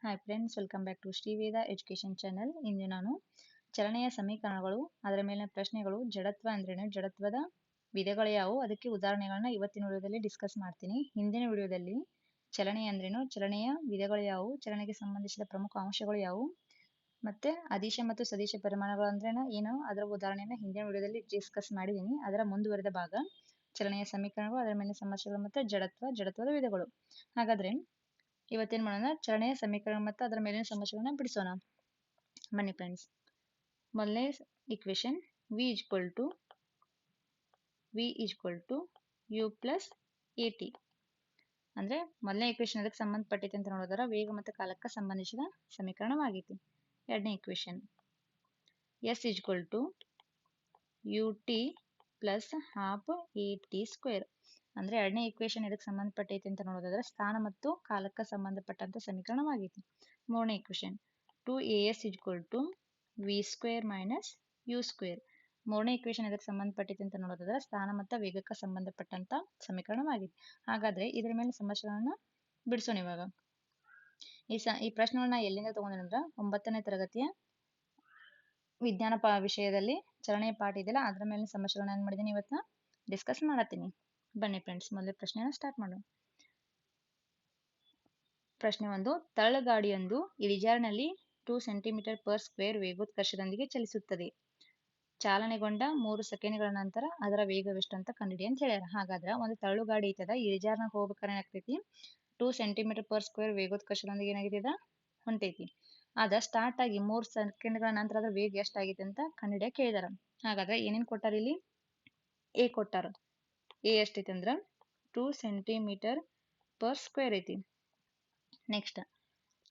Hi friends, welcome back to Sriveda education channel. ಇಂದು ನಾನು ಚಲನೆಯ ಸಮೀಕರಣಗಳು, ಅದರ ಮೇಲಿನ ಪ್ರಶ್ನೆಗಳು, ಜಡತ್ವ ಅಂದ್ರೇನು, ಜಡತ್ವದ ವಿಧಗಳು ಯಾವುವು, ಅದಕ್ಕೆ ಉದಾಹರಣೆಗಳನ್ನ ಇವತ್ತಿನ ವಿಡಿಯೋದಲ್ಲಿ ಡಿಸ್ಕಸ್ ಮಾಡ್ತೀನಿ. ಹಿಂದಿನ ವಿಡಿಯೋದಲ್ಲಿ ಚಲನೆ ಅಂದ್ರೇನು, ಚಲನೆಯ ವಿಧಗಳು ಯಾವುವು, ಚಲನೆಗೆ ಸಂಬಂಧಿಸಿದ ಪ್ರಮುಖ ಅಂಶಗಳು ಯಾವುವು, ಮತ್ತೆ ಅದಿಶ ಮತ್ತು ಸದಿಶ ಪರಿಮಾಣಗಳು ಅಂದ್ರೇನು ಏನು, ಅದರ ಉದಾಹರಣೆಯನ್ನು ಹಿಂದಿನ ವಿಡಿಯೋದಲ್ಲಿ ಡಿಸ್ಕಸ್ ಮಾಡಿದ್ದೀನಿ. ಅದರ ಮುಂದುವರೆದ ಭಾಗ ಚಲನೆಯ ಸಮೀಕರಣಗಳು, ಅದರ ಮೇಲಿನ ಸಮಸ್ಯೆಗಳು ಮತ್ತು ಜಡತ್ವದ ವಿಧಗಳು. ಹಾಗಾದ್ರೆ ಇವತ್ತೇನು ಮಾಡೋಣ, ಚಲನೆಯ ಸಮೀಕರಣ ಮತ್ತು ಅದರ ಮೇಲಿನ ಸಮಸ್ಯೆಗಳನ್ನ ಬಿಡಿಸೋಣ. ಬನ್ನಿ ಫ್ರೆಂಡ್ಸ್. ಮೊದಲನೇ equation v equal to u plus a t. ಅಂದ್ರೆ ಮೊದಲನೇ ಇಕ್ವೇಶನ್ ಅದಕ್ಕೆ ಸಂಬಂಧಪಟ್ಟೈತೆ ಅಂತ ನೋಡಿದ್ರೆ ವೇಗ ಮತ್ತು ಕಾಲಕ್ಕೆ ಸಂಬಂಧಿಸಿದ ಸಮೀಕರಣವಾಗೈತಿ. ಎರಡನೇ equation s equal to u t plus half a t square. ಅಂದ್ರೆ ಎರಡನೇ ಇಕ್ವೇಶನ್ ಇದಕ್ಕೆ ಸಂಬಂಧಪಟ್ಟೈತಿ ಅಂತ ನೋಡೋದಾದ್ರೆ ಸ್ಥಾನ ಮತ್ತು ಕಾಲಕ್ಕೆ ಸಂಬಂಧಪಟ್ಟಂತ ಸಮೀಕರಣವಾಗೈತಿ. ಮೂರನೇ equation 2as equal to v square minus you square. ಮೂರನೇ ಇಕ್ವೇಶನ್ ಇದಕ್ಕೆ ಸಂಬಂಧಪಟ್ಟೈತಿ ಅಂತ ನೋಡೋದಾದ್ರೆ ಸ್ಥಾನ ಮತ್ತು ವೇಗಕ್ಕೆ ಸಂಬಂಧಪಟ್ಟಂತ ಸಮೀಕರಣವಾಗೈತಿ. ಹಾಗಾದ್ರೆ ಇದರ ಮೇಲೆ ಸಮಸ್ಯೆಗಳನ್ನ ಬಿಡಿಸೋಣ. ಇವಾಗ ಈ ಪ್ರಶ್ನೆಗಳನ್ನ ಎಲ್ಲಿಂದ ತಗೊಂಡ್ರೆ 9ನೇ ತರಗತಿಯ ವಿಜ್ಞಾನ ವಿಷಯದಲ್ಲಿ ಚಲನೆಯ ಪಾಠ ಇದೆಯಲ್ಲ, ಅದರ ಮೇಲಿನ ಸಮಸ್ಯೆಗಳನ್ನ ಏನ್ ಮಾಡಿದ್ದೀನಿ ಇವತ್ತು ಡಿಸ್ಕಸ್ ಮಾಡತ್ತೀನಿ. ಬನ್ನಿ ಫ್ರೆಂಡ್ಸ್, ಮೊದಲೇ ಪ್ರಶ್ನೆನ ಸ್ಟಾರ್ಟ್ ಮಾಡೋಣ. ಪ್ರಶ್ನೆ 1. ತಳ್ಳಗಾಡಿಯೊಂದು ಇಳಿಜಾರಿನಲ್ಲಿ 2 ಸೆಂಟಿಮೀಟರ್ ಪರ್ ಸ್ಕ್ವೇರ್ ವೇಗೋತ್ಕರ್ಷದೊಂದಿಗೆ ಚಲಿಸುತ್ತದೆ. ಚಾಲನೆಗೊಂಡ 3 ಸೆಕೆಂಡ್ಗಳ ನಂತರ ಅದರ ವೇಗವೆಷ್ಟು ಅಂತ ಕಂಡುಹಿಡಿ ಅಂತ ಹೇಳ್ಯಾರ. ಹಾಗಾದ್ರೆ ಒಂದು ತಳ್ಳುಗಾಡಿ ಐತದ, ಇಳಿಜಾರ್ನ ಹೋಗ್ಬೇಕಾದ್ರೆ ಏನಾಗ್ತೈತಿ, 2 ಸೆಂಟಿಮೀಟರ್ ಪರ್ ಸ್ಕ್ವೇರ್ ವೇಗೋತ್ಕರ್ಷದೊಂದಿಗೆ ಏನಾಗಿದೆ ಹೊಂಟೈತಿ. ಅದ ಸ್ಟಾರ್ಟ್ ಆಗಿ 3 ಸೆಕೆಂಡ್ಗಳ ನಂತರ ಅದ್ರ ವೇಗ ಎಷ್ಟಾಗೈತೆ ಅಂತ ಕಂಡುಹಿಡಿಯಕ್ಕೆ ಕೇಳಿದಾರ. ಹಾಗಾದ್ರೆ ಏನೇನು ಕೊಟ್ಟಾರ, ಇಲ್ಲಿ ಎ ಕೊಟ್ಟಾರ. ಎ ಎಷ್ಟೈತಿ ಅಂದ್ರ 2 ಸೆಂಟಿಮೀಟರ್ ಪರ್ ಸ್ಕ್ವೇರ್ ಐತಿ. ನೆಕ್ಸ್ಟ್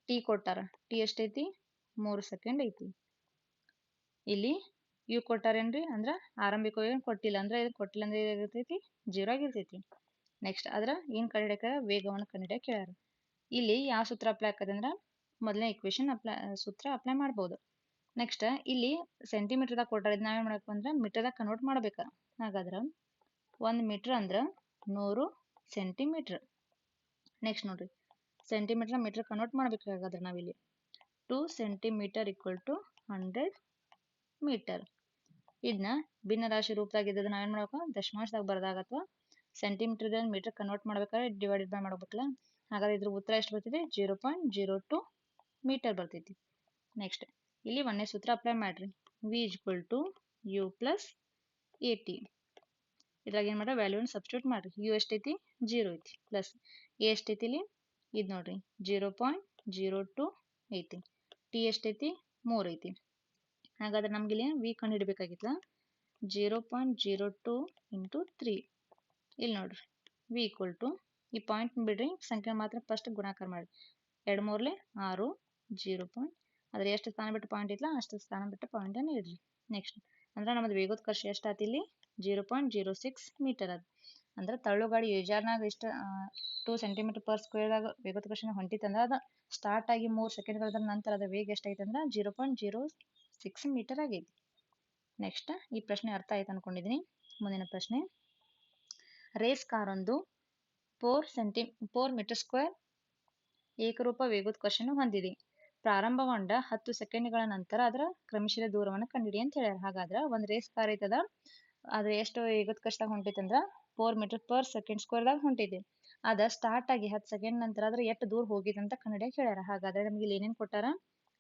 ಟಿ ಕೊಟ್ಟಾರ. ಟಿ ಎಷ್ಟೈತಿ, 3 ಸೆಕೆಂಡ್ ಐತಿ. ಇಲ್ಲಿ ಯು ಕೊಟ್ಟಾರೇನ್ರಿ, ಅಂದ್ರ ಆರಂಭಿಕ ವೇಗ ಕೊಟ್ಟಿಲ್ಲ, ಅಂದ್ರೆ ಇದು ಕೊಟ್ಟಿಲ್ಲ ಅಂದ್ರೆ ಏನಾಗಿರ್ತೈತಿ, 0 ಆಗಿರ್ತೈತಿ. ನೆಕ್ಸ್ಟ್ ಅದ್ರ ಏನ್ ಕಂಡುಹಿಡಿಯಕ ವೇಗವನ್ನು ಕಂಡುಹಿಡಿಯಕ್ಕೆ ಹೇಳ್ಯಾರ. ಇಲ್ಲಿ ಯಾವ ಸೂತ್ರ ಅಪ್ಲೈ ಆಕದ ಅಂದ್ರ ಮೊದಲನೇ ಇಕ್ವೇಶನ್ ಸೂತ್ರ ಅಪ್ಲೈ ಮಾಡ್ಬೋದು. ನೆಕ್ಸ್ಟ್ ಇಲ್ಲಿ ಸೆಂಟಿಮೀಟರ್ದಾಗ ಕೊಟ್ಟಾರ, ಇದು ನಾವೇನ್ ಮಾಡಬೇಕು ಅಂದ್ರೆ ಮೀಟರ್ದಾಗ ಕನ್ವರ್ಟ್ ಮಾಡ್ಬೇಕ. ಹಾಗಾದ್ರ 1 ಮೀಟರ್ ಅಂದ್ರ 100 ಸೆಂಟಿಮೀಟರ್. ನೆಕ್ಸ್ಟ್ ನೋಡ್ರಿ, ಸೆಂಟಿಮೀಟರ್ ಮೀಟರ್ ಕನ್ವರ್ಟ್ ಮಾಡ್ಬೇಕಾಗಾದ್ರೆ ನಾವಿಲ್ಲಿ 2 ಸೆಂಟಿಮೀಟರ್ ಈಕ್ವಲ್ ಟು 100 ಮೀಟರ್. ಇದನ್ನ ಭಿನ್ನ ರಾಶಿ ರೂಪದಾಗ ಇದ್ದದ ನಾವೇನ್ ಮಾಡ್ಬೇಕು, ದಶಮಾಂಶದಾಗ ಬರ್ದಾಗ ಅಥವಾ ಸೆಂಟಿಮೀಟರ್ ಮೀಟರ್ ಕನ್ವರ್ಟ್ ಮಾಡ್ಬೇಕಾದ್ರೆ ಡಿವೈಡೆಡ್ ಬೈ ಮಾಡ್ಬೇಕಲ್ಲ. ಹಾಗಾದ್ರೆ ಇದ್ರ ಉತ್ತರ ಎಷ್ಟು ಬರ್ತೈತಿ, 0.02 ಮೀಟರ್ ಬರ್ತೈತಿ. ನೆಕ್ಸ್ಟ್ ಇಲ್ಲಿ ಒಂದೇ ಸೂತ್ರ ಅಪ್ಲೈ ಮಾಡ್ರಿ. V equal to u plus a t. ಇದ್ರಾಗ ಏನ್ ಮಾಡ್ರಿ, ವ್ಯಾಲ್ಯೂನ ಸಬ್ಸ್ಟಿಟ್ಯೂಟ್ ಮಾಡ್ರಿ. ಯು ಎಷ್ಟೈತಿ, 0 ಐತಿ. ಪ್ಲಸ್ ಎ ಎಷ್ಟೈತಿ, ಇಲ್ಲಿ ಇದು ನೋಡ್ರಿ 0.02 ಐತಿ. ಟಿ ಎಷ್ಟೈತಿ, 3 ಐತಿ. ಹಾಗಾದ್ರೆ ನಮ್ಗೆ ಇಲ್ಲಿ ವಿ ಕಂಡು ಹಿಡಿಬೇಕಾಗಿತ್ತಲ್ಲ, 0.02 ಇಂಟು 3. ಇಲ್ಲಿ ನೋಡ್ರಿ ವಿ ಈಕ್ವಲ್ ಟು, ಈ ಪಾಯಿಂಟ್ ಬಿಡ್ರಿ, ಸಂಖ್ಯೆ ಮಾತ್ರ ಫಸ್ಟ್ ಗುಣಾಕಾರ ಮಾಡಿ. 2 3 6, 0. ಅದ್ರ ಎಷ್ಟು ಸ್ಥಾನ ಬಿಟ್ಟು ಪಾಯಿಂಟ್ ಇತ್ತಲ್ಲ ಅಷ್ಟು ಸ್ಥಾನ ಬಿಟ್ಟು ಪಾಯಿಂಟ್ ಅನ್ನು ಇಡ್ರಿ. ನೆಕ್ಸ್ಟ್ ಅಂದ್ರೆ ನಮ್ಮದು ವೇಗೋತ್ಕರ್ಷ ಎಷ್ಟಾಯ್ತು, ಇಲ್ಲಿ 0.06 ಮೀಟರ್ ಅದು. ಅಂದ್ರೆ ತಳ್ಳುಗಾಡಿ ಇಳಿಜಾರ್ನಾಗ ಇಷ್ಟ 2 ಸೆಂಟಿಮೀಟರ್ ಪರ್ ಸ್ಕ್ವೇರ್ದಾಗ ವೇಗೋತ್ಕರ್ಷ ಹೊಂಟಿತ್ತಂದ್ರೆ ಅದು ಸ್ಟಾರ್ಟ್ ಆಗಿ 3 ಸೆಕೆಂಡ್ಗಳ ನಂತರ ಅದ ವೇಗ ಎಷ್ಟೈತೆ ಅಂದ್ರೆ 0.06 ಮೀಟರ್ ಆಗೈತಿ. ನೆಕ್ಸ್ಟ್ ಈ ಪ್ರಶ್ನೆ ಅರ್ಥ ಆಯ್ತು ಅನ್ಕೊಂಡಿದ್ದೀನಿ. ಮುಂದಿನ ಪ್ರಶ್ನೆ, ರೇಸ್ ಕಾರ್ ಒಂದು 4 ಮೀಟರ್ ಸ್ಕ್ವೇರ್ ಏಕರೂಪ ವೇಗೋತ್ಕರ್ಷಣ ಹೊಂದಿದೆ. ಪ್ರಾರಂಭಗೊಂಡ 10 ಸೆಕೆಂಡ್ಗಳ ನಂತರ ಅದರ ಕ್ರಮಿಸಿದ ದೂರವನ್ನು ಕಂಡುಹಿಡಿ ಅಂತ ಹೇಳ್ಯಾರ. ಹಾಗಾದ್ರೆ ಒಂದು ರೇಸ್ ಕಾರ್ ಐತದ, ಅದು ಎಷ್ಟು ವೇಗೋತ್ಕರ್ಷದಾಗ ಹೊಂಟೈತೆ ಅಂದ್ರೆ 4 ಮೀಟರ್ ಪರ್ ಸೆಕೆಂಡ್ ಸ್ಕ್ವೇರ್ದಾಗ ಹೊಂಟೈತಿ. ಅದ ಸ್ಟಾರ್ಟ್ ಆಗಿ 10 ಸೆಕೆಂಡ್ ನಂತರ ಅದ್ರ ಎಷ್ಟು ದೂರ ಹೋಗಿದೆ ಅಂತ ಕಂಡುಹಿಡಿಯಕ್ಕೆ ಹೇಳ್ಯಾರ. ಹಾಗಾದ್ರೆ ನಮ್ಗೆ ಇಲ್ಲಿ ಏನೇನು ಕೊಟ್ಟಾರ,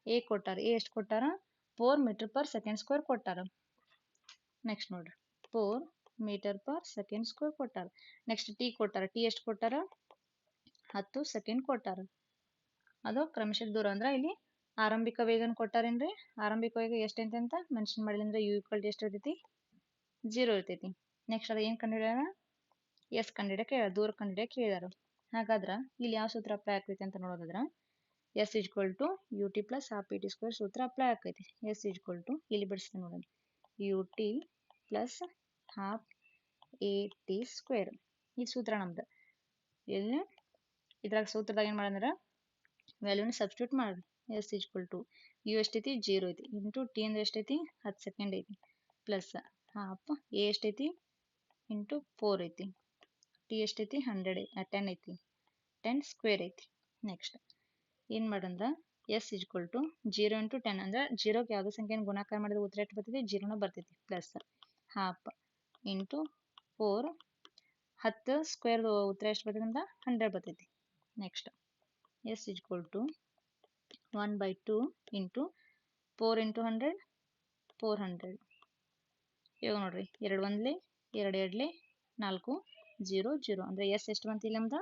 ಎ ಕೊಟ್ಟಾರ. ಎ ಎಷ್ಟು ಕೊಟ್ಟಾರ, 4 ಮೀಟರ್ ಪರ್ ಸೆಕೆಂಡ್ ಸ್ಕ್ವೇರ್ ಕೊಟ್ಟಾರ. ನೆಕ್ಸ್ಟ್ ನೋಡ್ರಿ 4 ಮೀಟರ್ ಪರ್ ಸೆಕೆಂಡ್ ಸ್ಕ್ವೇರ್ ಕೊಟ್ಟಾರ. ನೆಕ್ಸ್ಟ್ ಟಿ ಕೊಟ್ಟಾರ. ಟಿ ಎಷ್ಟು ಕೊಟ್ಟಾರ, 10 ಸೆಕೆಂಡ್ ಕೊಟ್ಟಾರ. ಅದು ಕ್ರಮಿಸಿದ ದೂರ ಅಂದ್ರೆ ಇಲ್ಲಿ ಆರಂಭಿಕ ವೇಗನ ಕೊಟ್ಟಾರೇನ್ರಿ. ಆರಂಭಿಕ ವೇಗ ಎಷ್ಟೈತೆ ಅಂತ ಮೆನ್ಷನ್ ಮಾಡಿಲ್ಲ ಅಂದ್ರೆ ಯು ಈಕ್ವಲ್ ಎಷ್ಟು ಇರ್ತೈತಿ, 0 ಇರ್ತೈತಿ. ನೆಕ್ಸ್ಟ್ ಅದು ಏನ್ ಕಂಡುಹಿಡಿಯಾರ, ಎಸ್ ಕಂಡುಹಿಡಿಯಕ್ಕೆ ಹೇಳ್ಯಾರ, ದೂರ ಕಂಡುಹಿಡಿಯಕ್ಕೆ ಹೇಳ್ಯಾರ. ಹಾಗಾದ್ರೆ ಇಲ್ಲಿ ಯಾವ ಸೂತ್ರ ಅಪ್ಲೈ ಆಗ್ತೈತಿ ಅಂತ ನೋಡೋದಾದ್ರೆ s equal to u t plus half a t square ಸೂತ್ರ ಅಪ್ಲೈ ಆಗ್ತೈತಿ. ಎಸ್ ಈಕ್ವಲ್ ಟು ಇಲ್ಲಿ ಬಿಡಿಸ್ತೀನಿ ನೋಡೋಣ, u t plus half a t square. ಈ ಸೂತ್ರ ನಮ್ದು. ಇಲ್ಲಿ ಇದ್ರಾಗ ಸೂತ್ರದಾಗ ಏನ್ ಮಾಡಂದ್ರೆ ವ್ಯಾಲ್ಯೂನ ಸಬ್ಸ್ಟಿಟ್ಯೂಟ್ ಮಾಡ್ರಿ. ಎಸ್ ಈಕ್ವಲ್ ಟು ಯು ಎಷ್ಟೈತಿ, 0 ಐತಿ, ಇಂಟು ಟಿ ಅಂದ್ರೆ ಎಷ್ಟೈತಿ, 10 ಸೆಕೆಂಡ್ ಐತಿ, ಪ್ಲಸ್ ಹಾಫ್ ಎ ಎಷ್ಟೈತಿ ಇಂಟು 4 ಐತಿ, ಟಿ ಎಷ್ಟೈತಿ 10 ಐತಿ, 10 ಸ್ಕ್ವೇರ್ ಐತಿ. ನೆಕ್ಸ್ಟ್ ಏನು ಮಾಡಂದ್ರೆ ಎಸ್ ಈಕ್ವಲ್ ಟು 0 ಇಂಟು 10 ಅಂದ್ರೆ ಜೀರೋಗೆ ಯಾವುದೋ ಸಂಖ್ಯೆಯನ್ನು ಗುಣಾಕಾರ ಮಾಡಿದ್ರೆ ಉತ್ತರ ಎಷ್ಟು ಬರ್ತೈತಿ, ಜೀರೋನ ಬರ್ತೈತಿ. ಪ್ಲಸ್ ಹಾಫ್ ಇಂಟು 4 10 ಸ್ಕ್ವೇರ್ ಉತ್ತರ ಎಷ್ಟು ಬರ್ತೈತಿ ಅಂದ್ರೆ 100 ಬರ್ತೈತಿ. Next s equal to 1/2 into 4 into 100 400. ಇವಾಗ ನೋಡ್ರಿ 2 ಒಂದ್ಲೆ 2 ಎರಡ್ಲೆ 4 0 0 ಅಂದರೆ ಎಸ್ ಎಷ್ಟು ಬಂತು ಇಲ್ಲಿ ನಮ್ದು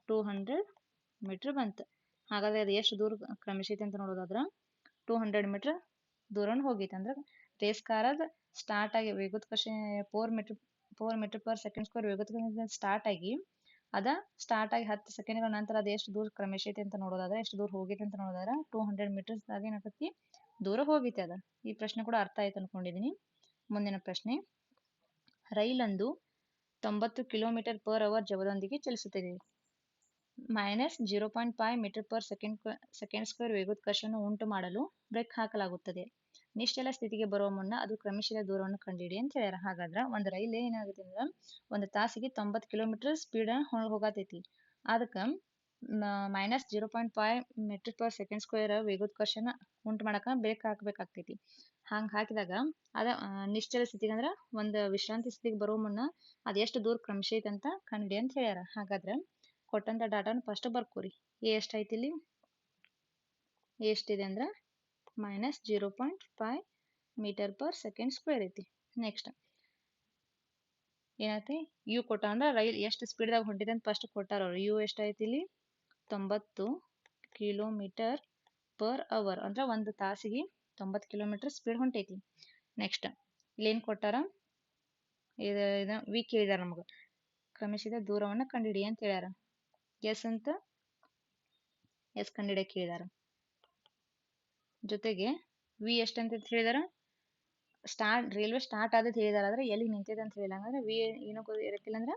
200 ಮೀಟ್ರ್ ಬಂತು. ಹಾಗಾದರೆ ಅದು ಎಷ್ಟು ದೂರ ಕ್ರಮಿಸೈತೆ ಅಂತ ನೋಡೋದಾದ್ರೆ 200 ಮೀಟ್ರ್ ದೂರನ ಹೋಗೈತೆ. ಅಂದ್ರೆ ರೇಸ್ ಕಾರದ ಸ್ಟಾರ್ಟ್ ಆಗಿ ವೇಗೋತ್ಕರ್ಷ 4 ಮೀಟರ್ ಪರ್ ಸೆಕೆಂಡ್ ಸ್ಕ್ವೇರ್ ವೇಗೋತ್ಕರ್ಷ ಸ್ಟಾರ್ಟ್ ಆಗಿ 10 ಸೆಕೆಂಡ್ಗಳ ನಂತರ ಅದು ಎಷ್ಟು ದೂರ ಕ್ರಮಿಸೈತೆ ಅಂತ ನೋಡೋದಾದ್ರೆ, ಎಷ್ಟು ದೂರ ಹೋಗೈತೆ ಅಂತ ನೋಡೋದಾದ್ರೆ 200 ಮೀಟರ್ಸ್ ಆಗಿ ಏನಾಗತ್ತಿ ದೂರ ಹೋಗೈತೆ ಅದು. ಈ ಪ್ರಶ್ನೆ ಕೂಡ ಅರ್ಥ ಆಯ್ತು ಅನ್ಕೊಂಡಿದ್ದೀನಿ. ಮುಂದಿನ ಪ್ರಶ್ನೆ, ರೈಲೊಂದು 90 ಕಿಲೋಮೀಟರ್ ಪರ್ ಅವರ್ ಜವದೊಂದಿಗೆ ಚಲಿಸುತ್ತಿದೆ. -0.5 ಮೀಟರ್ ಪರ್ ಸೆಕೆಂಡ್ ಸ್ಕ್ವೇರ್ ವೇಗೋತ್ಕರ್ಷವನ್ನು ಉಂಟು ಮಾಡಲು ಬ್ರೇಕ್ ಹಾಕಲಾಗುತ್ತದೆ. ನಿಶ್ಚಲ ಸ್ಥಿತಿಗೆ ಬರುವ ಮುನ್ನ ಅದು ಕ್ರಮಿಸಿದ ದೂರವನ್ನು ಕಂಡುಹಿಡಿ ಅಂತ ಹೇಳ್ಯಾರ. ಹಾಗಾದ್ರೆ ಒಂದು ರೈಲ್ ಏನಾಗುತ್ತೆ ಅಂದ್ರೆ ಒಂದು ತಾಸಿಗೆ 90 ಕಿಲೋಮೀಟರ್ ಸ್ಪೀಡ್ ಹೋಗತೈತಿ. ಅದಕ್ಕೆ -0.5 ಮೀಟರ್ ಪರ್ ಸೆಕೆಂಡ್ ಸ್ಕ್ವೇರ್ ವೇಗೋತ್ಕರ್ಷನ ಉಂಟು ಮಾಡಕ ಬ್ರೇಕ್ ಹಾಕಬೇಕಾಗ್ತೈತಿ. ಹಂಗೆ ಹಾಕಿದಾಗ ನಿಶ್ಚಲ ಸ್ಥಿತಿಗೆ ಅಂದ್ರೆ ಒಂದು ವಿಶ್ರಾಂತಿ ಸ್ಥಿತಿಗೆ ಬರೋ ಮುನ್ನ ಅದು ಎಷ್ಟು ದೂರ ಕ್ರಮಿಸೈತೆ ಅಂತ ಕಂಡುಹಿಡಿ ಅಂತ ಹೇಳ್ಯಾರ. ಹಾಗಾದ್ರೆ ಕೊಟ್ಟಂತ ಡಾಟಾನ ಫಸ್ಟ್ ಬರ್ಕೋರಿ. ಎಷ್ಟಾಯ್ತು ಇಲ್ಲಿ, ಎಷ್ಟಿದೆ ಅಂದ್ರೆ -0.5 ಮೀಟರ್ ಪರ್ ಸೆಕೆಂಡ್ ಸ್ಕ್ವೇರ್ ಐತಿ. ನೆಕ್ಸ್ಟ್ ಏನೈತಿ, ಯು ಕೊಟ್ಟ ಅಂದ್ರೆ ರೈಲ್ ಎಷ್ಟು ಸ್ಪೀಡ್ದಾಗ ಹೊಂಟಿದೆ ಅಂತ ಫಸ್ಟ್ ಕೊಟ್ಟಾರ ಅವ್ರು. ಯು ಎಷ್ಟಾಯ್ತು ಇಲ್ಲಿ 90 ಕಿಲೋಮೀಟರ್ ಪರ್ ಅವರ್ ಅಂದ್ರೆ ಒಂದು ತಾಸಿಗೆ 90 ಕಿಲೋಮೀಟರ್ ಸ್ಪೀಡ್ ಹೊಂಟೈತಿ. ನೆಕ್ಸ್ಟ್ ಇಲ್ಲೇನು ಕೊಟ್ಟಾರ, ಇದು ವಿ ಕೇಳಿದಾರ ನಮಗೆ, ಕ್ರಮಿಸಿದ ದೂರವನ್ನು ಕಂಡುಹಿಡಿ ಅಂತ ಹೇಳ್ಯಾರ. ಎಸ್ ಕಂಡುಹಿಡಿಯಕ್ಕೆ ಹೇಳಿದಾರ. ಜೊತೆಗೆ ವಿ ಎಷ್ಟಂತ ಹೇಳಿದಾರ, ರೈಲ್ವೆ ಸ್ಟಾರ್ಟ್ ಆದದ್ದು ಹೇಳಿದಾರ. ಆದ್ರೆ ಎಲ್ಲಿ ನಿಂತಿದೆ ಅಂತ ಹೇಳಿಲ್ಲ. ಹಂಗಂದ್ರೆ ವಿ ಏನೋ ಇರಕ್ಕಿಲ್ಲ ಅಂದ್ರೆ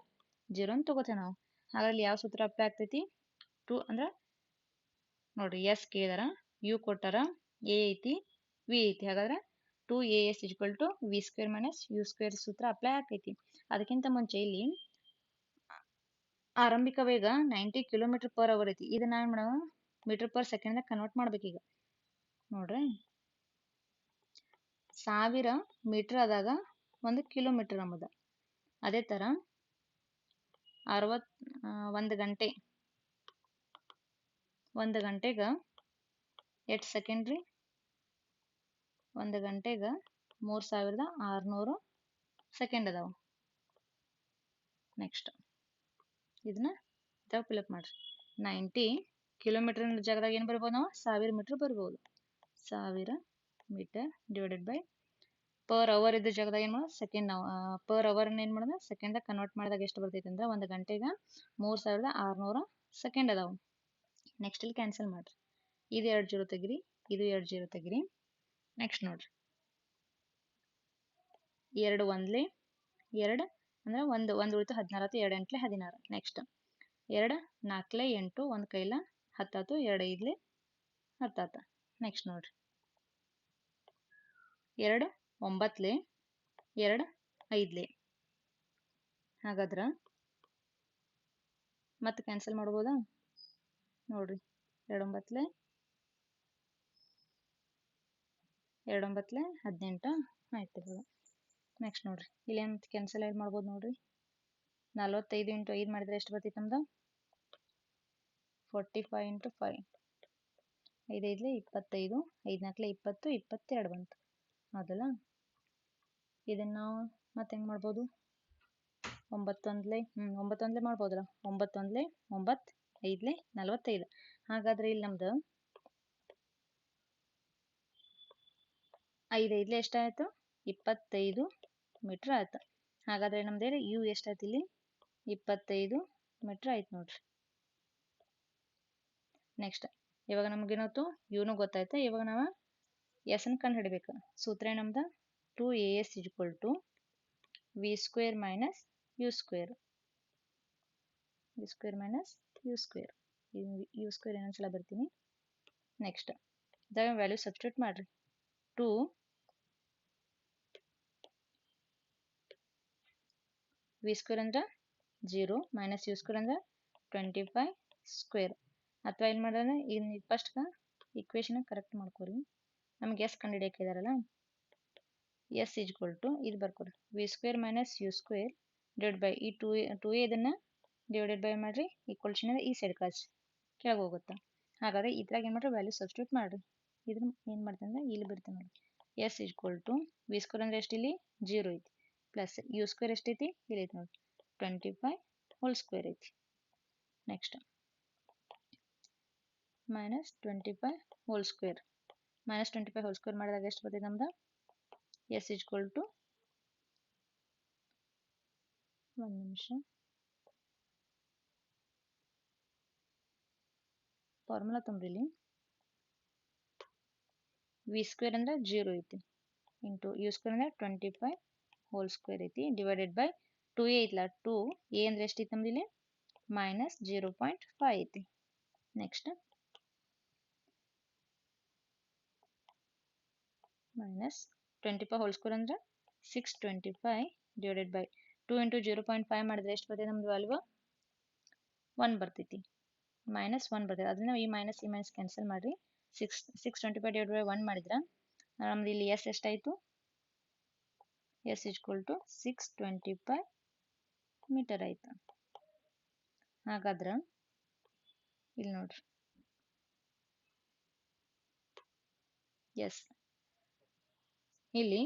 0 ಅಂತ ತಗೋತೇವೆ ನಾವು. ಹಾಗಾಗಿ ಯಾವ ಸೂತ್ರ ಅಪ್ಲೈ ಆಗ್ತೈತಿ, 2 ಅಂದ್ರೆ ನೋಡ್ರಿ ಎಸ್ ಕೇಳಿದಾರ, ಯು ಕೊಟ್ಟಾರ, ಎ ಐತಿ, ವಿ ಐತಿ. ಹಾಗಾದ್ರೆ 2as = v² - u² ಸೂತ್ರ ಅಪ್ಲೈ ಆಕೈತಿ. ಅದಕ್ಕಿಂತ ಮುಂಚೆ ಇಲ್ಲಿ ಆರಂಭಿಕ ವೇಗ 90 ಕಿಲೋಮೀಟರ್ ಪರ್ ಅವರ್ ಐತಿ. ಇದನ್ನ ಏನು ಮಾಡೋಣ, ಮೀಟರ್ ಪರ್ ಸೆಕೆಂಡ್ದಾಗ ಕನ್ವರ್ಟ್ ಮಾಡ್ಬೇಕೀಗ. ನೋಡ್ರಿ 1000 ಮೀಟರ್ ಆದಾಗ 1 ಕಿಲೋಮೀಟರ್ ಅಂಬುದ. ಅದೇ ಥರ 1 ಗಂಟೆಗೆ ಎಷ್ಟು ಸೆಕೆಂಡ್ ರೀ, 1 ಗಂಟೆಗೆ 3600 ಸೆಕೆಂಡ್ ಅದಾವ. ನೆಕ್ಸ್ಟ್ ಇದನ್ನ ಫಿಲಪ್ ಮಾಡ್ರಿ. 90 ಕಿಲೋಮೀಟರ್ ಜಾಗದಾಗ ಏನು ಬರ್ಬೋದು ನಾವು, 1000 ಮೀಟರ್ ಬರ್ಬೋದು. 1000 metre divided by per hour ಇದ್ದ ಜಾಗದಾಗ ಏನು ಮಾಡೋದು, ಸೆಕೆಂಡ್. ನಾವು ಪರ್ ಅವರ್ನ ಏನು ಮಾಡೋದು, ಸೆಕೆಂಡ್ದಾಗ ಕನ್ವರ್ಟ್ ಮಾಡಿದಾಗ ಎಷ್ಟು ಬರ್ತೈತೆ ಅಂದ್ರೆ 1 ಗಂಟೆಗೆ 3600 ಸೆಕೆಂಡ್ ಅದಾವು. ನೆಕ್ಸ್ಟ್ ಇಲ್ಲಿ ಕ್ಯಾನ್ಸಲ್ ಮಾಡ್ರಿ. ಇದು 2 0 ತೆಗಿರಿ, ಇದು 2 0 ತೆಗಿರಿ. ನೆಕ್ಸ್ಟ್ ನೋಡ್ರಿ 2 ಒಂದ್ಲೆ 2 ಅಂದ್ರೆ ಒಂದು ಉಳಿತು 16 ಆಯ್ತು, 2 ಎಂಟ್ಲೆ 16. ನೆಕ್ಸ್ಟ್ 2 4 8, 1 ಕೈಲ 10 ಆಯ್ತು, 2 5 10 ಆಯ್ತು. ನೆಕ್ಸ್ಟ್ ನೋಡ್ರಿ 2 9 2 5. ಹಾಗಾದ್ರೆ ಮತ್ತೆ ಕ್ಯಾನ್ಸಲ್ ಮಾಡ್ಬೋದಾ, ನೋಡ್ರಿ 2 9 18 ಆಯ್ತು. ನೆಕ್ಸ್ಟ್ ನೋಡ್ರಿ ಇಲ್ಲೇನು ಕ್ಯಾನ್ಸಲ್ ಆಗಿ ಮಾಡ್ಬೋದು ನೋಡ್ರಿ. 45 × 5 ಮಾಡಿದ್ರೆ ಎಷ್ಟು ಬರ್ತೈತೆ ನಮ್ದು, 45 × 5, 5 5 25, 5 4 20, 22 ಬಂತು. ಹೌದಲ್ಲ, ಇದನ್ನು ನಾವು ಮತ್ತೆ ಹೆಂಗೆ ಮಾಡ್ಬೋದು, 9 1 ಮಾಡ್ಬೋದಲ್ಲ. 9 1 9, 5 45. ಹಾಗಾದ್ರೆ ಇಲ್ಲಿ ನಮ್ದು 5 5 ಎಷ್ಟಾಯಿತು, 25 ಮೀಟ್ರ್ ಆಯ್ತು. ಹಾಗಾದ್ರೆ ನಮ್ದು ಯು ಎಷ್ಟಾಯ್ತು ಇಲ್ಲಿ, 25 ಮೀಟ್ರ್ ಆಯ್ತು ನೋಡ್ರಿ. ನೆಕ್ಸ್ಟ್ ಇವಾಗ ನಮಗೇನಾಯ್ತು, ಯುನು ಗೊತ್ತಾಯ್ತು. ಇವಾಗ ನಾವು ಎಸ್ ಅನ್ನು ಕಂಡು ಹಿಡಿಬೇಕು. ಸೂತ್ರ ನಮ್ದು 2as = v² - u². v² - u². ಇನ್ನೊಂದ್ಸಲ ಬರ್ತೀನಿ. ನೆಕ್ಸ್ಟ್ ಇದಾಗ ವ್ಯಾಲ್ಯೂ ಸಬ್ಸ್ಟಿಟ್ಯೂಟ್ ಮಾಡ್ರಿ. 2 v² ಅಂದ್ರೆ 0 - u² ಅಂದ್ರೆ 25 ಸ್ಕ್ವೇರ್. ಅಥವಾ ಏನು ಮಾಡೋಣ, ಈಗ ಫಸ್ಟ್ ಇಕ್ವೇಶನ್ ಕರೆಕ್ಟ್ ಮಾಡ್ಕೊರಿ. ನಮ್ಗೆ ಎಸ್ ಕಂಡುಹಿಡಿಯಕ್ಕೆ ಇದಾರಲ್ಲ, ಎಸ್ ಈಜ್ವಲ್ ಟು ಇದು ಬರ್ಕೊರಿ, V square minus you square divide by ಈ ಟು ಎ ಇದನ್ನು ಡಿವೈಡೆಡ್ ಬೈ ಮಾಡಿರಿ, ಈಕ್ವಲ್ ಚಿಹ್ನೆ ಈ ಸೈಡ್ ಕಳಿಸಿ ಕೆಳಗೆ ಹೋಗುತ್ತಾ. ಹಾಗಾದರೆ ಇದ್ರಾಗ ಏನು ಮಾಡ್ರಿ, ವ್ಯಾಲ್ಯೂ ಸಬ್ಸ್ಟಿಟ್ಯೂಟ್ ಮಾಡಿರಿ. ಇದನ್ನ ಏನು ಮಾಡ್ತೀನಿ ಅಂದರೆ ಇಲ್ಲಿ ಬಿಡ್ತೀನಿ ನೋಡಿ, s equal to v square ಅಂದರೆ ಎಷ್ಟು ಇಲ್ಲಿ 0 ಐತಿ, ಪ್ಲಸ್ ಯು ಸ್ಕ್ವೇರ್ ಎಷ್ಟೈತಿ ಇಲ್ಲಿ ಐತಿ ನೋಡಿ 25 ಹೋಲ್ ಸ್ಕ್ವೇರ್ ಐತಿ. Next minus 25 whole square, minus 25 whole square ಮಾಡಿದಾಗ ಎಷ್ಟು ಬರ್ತೈತೆ ನಮ್ದು, ಎಸ್ ಈಜ್ವಲ್ ಟು, ಒಂದು ನಿಮಿಷ ಫಾರ್ಮುಲಾ ತುಂಬ್ರಿ ಇಲ್ಲಿ, ವಿ ಸ್ಕ್ವೇರ್ ಅಂದರೆ 0 ಐತಿ ಇಂಟು ಯು ಸ್ಕ್ವೇರ್ ಅಂದರೆ 25 ಹೋಲ್ ಸ್ಕ್ವೇರ್ ಐತಿ ಡಿವೈಡೆಡ್ ಬೈ 2a ಐತಲ್ಲ, 2a ಅಂದರೆ ಎಷ್ಟು ಐತಿ ನಮ್ದು ಇಲ್ಲಿ ಮೈನಸ್ 0.5 ಐತಿ. ನೆಕ್ಸ್ಟ್ ಮೈನಸ್ 25 ಹೋಲ್ ಸ್ಕ್ವೇರ್ ಅಂದರೆ 625 ಡಿವೈಡೆಡ್ ಬೈ 2 ಇಂಟು 0.5 ಮಾಡಿದ್ರೆ ಎಷ್ಟು ಬರ್ತೈತೆ ನಮ್ದು ವ್ಯಾಲ್ಯೂ 1 ಬರ್ತೈತಿ, ಮೈನಸ್ 1 ಬರ್ತೈತೆ. ಅದನ್ನ ಈ ಮೈನಸ್ ಕ್ಯಾನ್ಸಲ್ ಮಾಡಿರಿ, 625 ಡಿವೈಡ್ ಬೈ 1 ಮಾಡಿದ್ರೆ ನಮ್ದು ಇಲ್ಲಿ ಎಸ್ ಎಷ್ಟಾಯಿತು, ಎಸ್ ಈಜ್ವಲ್ ಟು 625 ಮೀಟರ್ ಆಯಿತು. ಹಾಗಾದ್ರೆ ಇಲ್ಲಿ ನೋಡ್ರಿ, ಎಸ್ ಇಲ್ಲಿ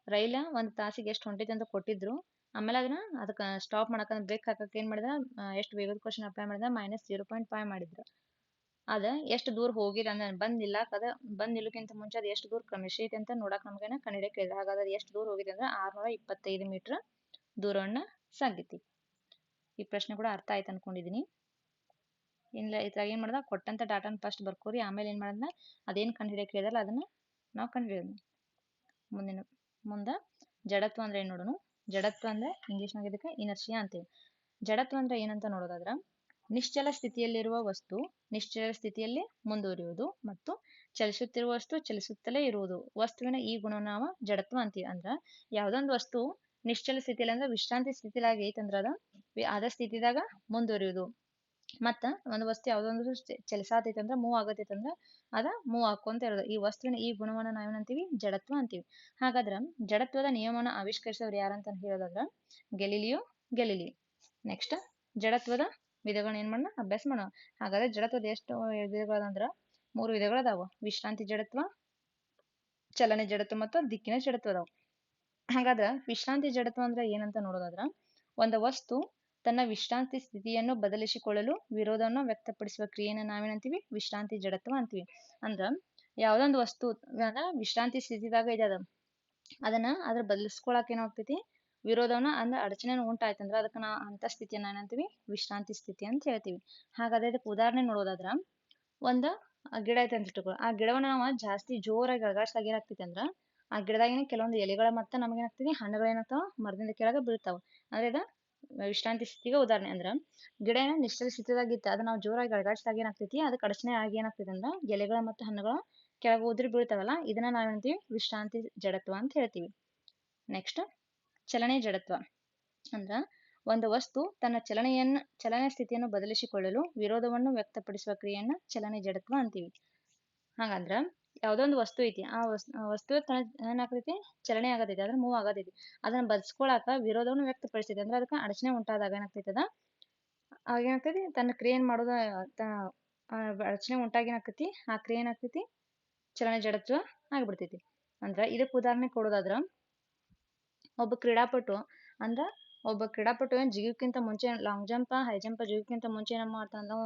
ರೈಲ ಒಂದು ತಾಸಿಗೆ ಎಷ್ಟು ಹೊಂಟೈತೆ ಅಂತ ಕೊಟ್ಟಿದ್ರು. ಆಮೇಲೆ ಅದಕ್ಕೆ ಸ್ಟಾಪ್ ಮಾಡಕ್ಕೆ ಬ್ರೇಕ್ ಹಾಕಕ್ಕೆ ಏನು ಮಾಡಿದ್ರೆ, ಎಷ್ಟು ವೇಗದ ಕ್ವಶನ್ ಅಪ್ಲೈ ಮಾಡಿದ್ರೆ ಮೈನಸ್ 0.5 ಮಾಡಿದ್ರು. ಅದು ಎಷ್ಟು ದೂರ ಹೋಗಿರ ಅಂದ್ರೆ ಬಂದು ನಿಲ್ಲಕ್ಕೆ, ಬಂದು ನಿಲ್ಲಕ್ಕಿಂತ ಮುಂಚೆ ಅದು ಎಷ್ಟು ದೂರ ಕ್ರಮಿಸೈತೆ ಅಂತ ನೋಡಕ್ಕೆ ನಮಗೇನ ಕಂಡುಹಿಡಿಯಕ್ಕೆ ಇದೆ. ಹಾಗಾದ್ರೆ ಎಷ್ಟು ದೂರ ಹೋಗಿದೆ ಅಂದ್ರೆ 625 ಮೀಟರ್ ದೂರವನ್ನು ಸಾಗೈತಿ. ಈ ಪ್ರಶ್ನೆ ಕೂಡ ಅರ್ಥ ಆಯ್ತು ಅನ್ಕೊಂಡಿದ್ದೀನಿ. ಇಲ್ಲ ಇದ್ರಾಗ ಏನು ಮಾಡ್ದ, ಕೊಟ್ಟಂತ ಡಾಟಾನ ಫಸ್ಟ್ ಬರ್ಕೋರಿ, ಆಮೇಲೆ ಏನು ಮಾಡಿದ್ರೆ ಅದೇನು ಕಂಡುಹಿಡಿಯಕ್ಕೆ ಹೇಳಿದಾರಲ್ಲ ಅದನ್ನ ನಾವು ಕಂಡುಹಿಡಿಯೋದು. ಮುಂದೆ ಜಡತ್ವ ಅಂದ್ರೆ ಏನು ನೋಡೋಣ. ಜಡತ್ವ ಅಂದ್ರೆ ಇಂಗ್ಲೀಷ್ನಾಗ ಇದಕ್ಕೆ ಇನರ್ಷಿಯಾ ಅಂತೀವಿ. ಜಡತ್ವ ಅಂದ್ರೆ ಏನಂತ ನೋಡೋದಾದ್ರೆ, ನಿಶ್ಚಲ ಸ್ಥಿತಿಯಲ್ಲಿರುವ ವಸ್ತು ನಿಶ್ಚಲ ಸ್ಥಿತಿಯಲ್ಲಿ ಮುಂದುವರಿಯುವುದು ಮತ್ತು ಚಲಿಸುತ್ತಿರುವ ವಸ್ತು ಚಲಿಸುತ್ತಲೇ ಇರುವುದು. ವಸ್ತುವಿನ ಈ ಗುಣವನ್ನು ನಾವು ಜಡತ್ವ ಅಂತೀವಿ. ಅಂದ್ರೆ ಯಾವುದೊಂದು ವಸ್ತು ನಿಶ್ಚಲ ಸ್ಥಿತಿಯಲ್ಲಿ ಅಂದ್ರೆ ವಿಶ್ರಾಂತಿ ಸ್ಥಿತಿಲಾಗಿ ಐತಂದ್ರೆ ಅದ ಸ್ಥಿತಿದಾಗ ಮುಂದುವರಿಯುವುದು. ಮತ್ತು ಒಂದು ವಸ್ತು ಯಾವುದೊಂದು ಚಲಿಸಾತೈತೆ ಅಂದ್ರೆ ಮೂವ್ ಆಗತೈತೆ ಅಂದ್ರೆ ಅದ ಮೂವ್ ಹಾಕೊಂತ ಇರೋದು. ಈ ವಸ್ತುವಿನ ಈ ಗುಣವನ್ನು ನಾವೇನಂತೀವಿ, ಜಡತ್ವ ಅಂತೀವಿ. ಹಾಗಾದ್ರೆ ಜಡತ್ವದ ನಿಯಮವನ್ನು ಆವಿಷ್ಕರಿಸೋರು ಯಾರಂತ ಹೇಳೋದಾದ್ರೆ ಗೆಲಿಲಿಯೋ. ನೆಕ್ಸ್ಟ್ ಜಡತ್ವದ ವಿಧಗಳನ್ನ ಏನು ಮಾಡೋಣ, ಅಭ್ಯಾಸ ಮಾಡೋಣ. ಹಾಗಾದ್ರೆ ಜಡತ್ವದ ಎಷ್ಟು ವಿಧಗಳಂದ್ರೆ 3 ವಿಧಗಳದಾವ. ವಿಶ್ರಾಂತಿ ಜಡತ್ವ, ಚಲನೆ ಜಡತ್ವ ಮತ್ತು ದಿಕ್ಕಿನ ಜಡತ್ವ ಅದಾವ. ಹಾಗಾದ್ರೆ ವಿಶ್ರಾಂತಿ ಜಡತ್ವ ಅಂದ್ರೆ ಏನಂತ ನೋಡೋದಾದ್ರ, ಒಂದು ವಸ್ತು ತನ್ನ ವಿಶ್ರಾಂತಿ ಸ್ಥಿತಿಯನ್ನು ಬದಲಿಸಿಕೊಳ್ಳಲು ವಿರೋಧವನ್ನು ವ್ಯಕ್ತಪಡಿಸುವ ಕ್ರಿಯೆಯನ್ನು ನಾವೇನಂತೀವಿ, ವಿಶ್ರಾಂತಿ ಜಡತ್ವ ಅಂತೀವಿ. ಅಂದ್ರೆ ಯಾವುದೊಂದು ವಸ್ತು ವಿಶ್ರಾಂತಿ ಸ್ಥಿತಿದಾಗ ಇದೆ, ಅದನ್ನ ಅದ್ರ ಬದಲಿಸ್ಕೊಳಕ್ ಏನಾಗ್ತೈತಿ, ವಿರೋಧವನ್ನ ಅಂದ್ರೆ ಅಡಚಣೆ ಉಂಟಾಯ್ತಂದ್ರೆ ಅದಕ್ಕೆ ನಾವು ಅಂತ ಸ್ಥಿತಿಯನ್ನ ಏನಂತೀವಿ, ವಿಶ್ರಾಂತಿ ಸ್ಥಿತಿ ಅಂತ ಹೇಳ್ತೀವಿ. ಹಾಗಾದ್ರೆ ಇದಕ್ಕೆ ಉದಾಹರಣೆ ನೋಡೋದಾದ್ರ, ಒಂದು ಗಿಡ ಐತೆ ಅಂತ ಇಟ್ಕೊಳ್ಳಿ, ಆ ಗಿಡವನ್ನ ನಾವು ಜಾಸ್ತಿ ಜೋರಾಗಿ ಅಲಗಾಡ್ಸಿದಾಗ ಏನಾಗ್ತೈತಿ ಅಂದ್ರೆ ಆ ಗಿಡದಾಗಿನ ಕೆಲವೊಂದು ಎಲೆಗಳ ಮತ್ತೆ ನಮಗೇನಾಗ್ತದೆ, ಹಣ್ಣುಗಳು ಏನಾಗ್ತಾವ ಮರದಿಂದ ಕೆಳಗೆ ಬೀಳ್ತಾವ. ಅಂದ್ರೆ ಇದು ವಿಶ್ರಾಂತಿ ಸ್ಥಿತಿಗೆ ಉದಾಹರಣೆ. ಅಂದ್ರೆ ಗಿಡ ನಿಶ್ಚಲ ಸ್ಥಿತಿದಾಗಿತ್ತು, ಅದನ್ನ ನಾವು ಜೋರಾಗಿ ಅಲಗಾಡ್ಸಿದಾಗ ಏನಾಗ್ತೈತಿ, ಅದಕ್ಕೆ ಅಡಚಣೆ ಆಗಿ ಏನಾಗ್ತೈತಿ ಅಂದ್ರೆ ಎಲೆಗಳ ಮತ್ತು ಹಣ್ಣುಗಳು ಕೆಳಗೆ ಉದುರಿ ಬೀಳ್ತಾವಲ್ಲ, ಇದನ್ನ ನಾವೇನಂತೀವಿ, ವಿಶ್ರಾಂತಿ ಜಡತ್ವ ಅಂತ ಹೇಳ್ತೀವಿ. ನೆಕ್ಸ್ಟ್ ಚಲನೆ ಜಡತ್ವ ಅಂದ್ರ ಒಂದು ವಸ್ತು ತನ್ನ ಚಲನೆ ಸ್ಥಿತಿಯನ್ನು ಬದಲಿಸಿಕೊಳ್ಳಲು ವಿರೋಧವನ್ನು ವ್ಯಕ್ತಪಡಿಸುವ ಕ್ರಿಯೆಯನ್ನ ಚಲನೆ ಜಡತ್ವ ಅಂತೀವಿ. ಹಾಗಂದ್ರ ಯಾವ್ದೊಂದು ವಸ್ತು ಐತಿ, ಆ ವಸ್ತು ಏನಾಗ್ತೈತಿ, ಚಲನೆ ಆಗತೈತಿ, ಅದ್ರ ಮೂವ್ ಆಗತೈತಿ, ಅದನ್ನ ಬದಲಿಸ್ಕೊಳಕ ವಿರೋಧವನ್ನು ವ್ಯಕ್ತಪಡಿಸ್ತೈತಿ. ಅಂದ್ರೆ ಅದಕ್ಕೆ ಅಡಚಣೆ ಉಂಟಾದಾಗ ಏನಾಗ್ತೈತಿ, ಅವಾಗ ಏನಾಗ್ತೈತಿ, ತನ್ನ ಕ್ರಿಯೆ ಮಾಡೋದ ಅಡಚಣೆ ಉಂಟಾಗಿ ಏನಾಗ್ತೈತಿ, ಆ ಕ್ರಿಯೆ ಏನಾಗ್ತೈತಿ, ಚಲನೆ ಜಡತ್ವ ಆಗ್ಬಿಡ್ತೈತಿ. ಅಂದ್ರ ಇದಕ್ಕೆ ಉದಾಹರಣೆ ಕೊಡೋದಾದ್ರ, ಒಬ್ಬ ಕ್ರೀಡಾಪಟು ಏನ್ ಜಿಗಿಯೋಕ್ಕಿಂತ ಮುಂಚೆ ಲಾಂಗ್ ಜಂಪ್ ಹೈ ಜಂಪ್ ಜಿಗಿಯೋಕ್ಕಿಂತ ಮುಂಚೆ ಏನ್ ಮಾಡ್ತಾನ,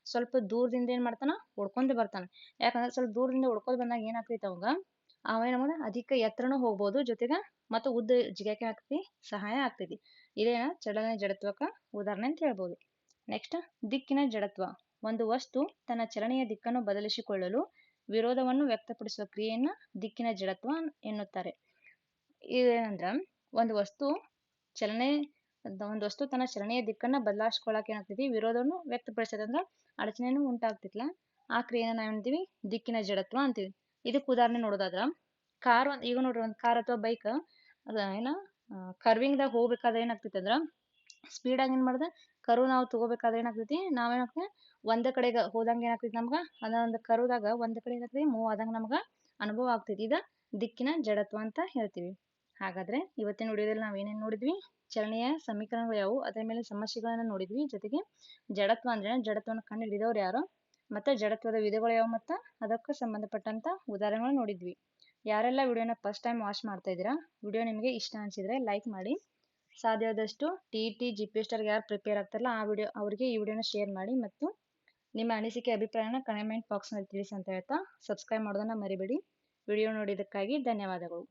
ಸ್ವಲ್ಪ ದೂರದಿಂದ ಏನ್ ಮಾಡ್ತಾನ, ಓಡ್ಕೊಂತ ಬರ್ತಾನೆ. ಯಾಕಂದ್ರೆ ಸ್ವಲ್ಪ ದೂರದಿಂದ ಓಡ್ಕೊಂಡ್ ಬಂದಾಗ ಏನಾಗ್ತೈತಿ, ಅವೇನ ಅಧಿಕ ಎತ್ತರನು ಹೋಗ್ಬೋದು, ಜೊತೆಗೆ ಮತ್ತು ಉದ್ದ ಜಿಗಿಯಕ್ಕೆ ಆಗ್ತೈತಿ, ಸಹಾಯ ಆಗ್ತೈತಿ. ಇದೇನ ಚಲನೆ ಜಡತ್ವಕ್ಕ ಉದಾಹರಣೆ ಅಂತ ಹೇಳ್ಬೋದು. ನೆಕ್ಸ್ಟ್ ದಿಕ್ಕಿನ ಜಡತ್ವ. ಒಂದು ವಸ್ತು ತನ್ನ ಚಲನೆಯ ದಿಕ್ಕನ್ನು ಬದಲಿಸಿಕೊಳ್ಳಲು ವಿರೋಧವನ್ನು ವ್ಯಕ್ತಪಡಿಸುವ ಕ್ರಿಯೆಯನ್ನ ದಿಕ್ಕಿನ ಜಡತ್ವ ಎನ್ನುತ್ತಾರೆ. ಇದೇನಂದ್ರ ಒಂದು ವಸ್ತು ತನ್ನ ಚಲನೆಯ ದಿಕ್ಕನ್ನ ಬದಲಾಯಿಸ್ಕೊಳಕ್ ಏನಾಗ್ತೈತಿ, ವಿರೋಧವನ್ನು ವ್ಯಕ್ತಪಡಿಸ್ತೈತಿ, ಅಂದ್ರೆ ಅಡಚಣೆಯನ್ನು ಉಂಟಾಗ್ತಿತ್ಲ, ಆ ಕ್ರಿಯೆನ ನಾವೇನಂತೀವಿ, ದಿಕ್ಕಿನ ಜಡತ್ವ ಅಂತೀವಿ. ಇದಕ್ಕೆ ಉದಾಹರಣೆ ನೋಡೋದಾದ್ರ, ಈಗ ನೋಡ್ರಿ, ಒಂದು ಕಾರ್ ಅಥವಾ ಬೈಕ್ ಕರ್ವಿಂಗ್ ದಾಗ ಹೋಗ್ಬೇಕಾದ್ರೆ ಏನಾಗ್ತೈತಿ ಅಂದ್ರ ಸ್ಪೀಡ್ ಆಗಿ ಏನ್ ಮಾಡ್ದ ಕರು ನಾವು ತಗೋಬೇಕಾದ್ರೆ ಏನಾಗ್ತೈತಿ ನಾವೇನಾಗ್ತದೆ ಒಂದೇ ಕಡೆಗೆ ಹೋದಂಗೆ ಏನಾಗ್ತೈತಿ ನಮ್ಗೆ ಅದೊಂದು ಕರುದಾಗ ಒಂದೇ ಕಡೆ ಏನಾಗ್ತೈತಿ ಮೂವ್ ಆದಂಗೆ ನಮ್ಗೆ ಅನುಭವ ಆಗ್ತೈತಿ. ಇದು ದಿಕ್ಕಿನ ಜಡತ್ವ ಅಂತ ಹೇಳ್ತೀವಿ. ಹಾಗಾದ್ರೆ ಇವತ್ತಿನ ವಿಡಿಯೋದಲ್ಲಿ ನಾವು ಏನೇನು ನೋಡಿದ್ವಿ, ಚಲನೆಯ ಸಮೀಕರಣಗಳು ಯಾವುವು, ಅದರ ಮೇಲೆ ಸಮಸ್ಯೆಗಳನ್ನ ನೋಡಿದ್ವಿ. ಜೊತೆಗೆ ಜಡತ್ವ ಅಂದ್ರೆ ಜಡತ್ವವನ್ನು ಕಂಡುಹಿಡಿದವರು ಯಾರು, ಮತ್ತೆ ಜಡತ್ವದ ವಿಧಗಳು ಯಾವುವು, ಮತ್ತು ಅದಕ್ಕೆ ಸಂಬಂಧಪಟ್ಟಂತ ಉದಾಹರಣೆಗಳು ನೋಡಿದ್ವಿ. ಯಾರೆಲ್ಲ ವಿಡಿಯೋನ ಫಸ್ಟ್ ಟೈಮ್ ವಾಚ್ ಮಾಡ್ತಾ ಇದ್ದೀರಾ, ವಿಡಿಯೋ ನಿಮಗೆ ಇಷ್ಟ ಅನಿಸಿದ್ರೆ ಲೈಕ್ ಮಾಡಿ. ಸಾಧ್ಯವಾದಷ್ಟು TET GPST ಯಾರು ಪ್ರಿಪೇರ್ ಆಗ್ತಾರಲ್ಲ ಅವರಿಗೆ ಈ ವಿಡಿಯೋನ ಶೇರ್ ಮಾಡಿ, ಮತ್ತು ನಿಮ್ಮ ಅನಿಸಿಕೆ ಅಭಿಪ್ರಾಯನ ಕಮೆಂಟ್ ಬಾಕ್ಸ್ನಲ್ಲಿ ತಿಳಿಸಿ ಅಂತ ಹೇಳ್ತಾ ಸಬ್ಸ್ಕ್ರೈಬ್ ಮಾಡೋದನ್ನ ಮರಿಬೇಡಿ. ವಿಡಿಯೋ ನೋಡಿದ್ದಕ್ಕಾಗಿ ಧನ್ಯವಾದಗಳು.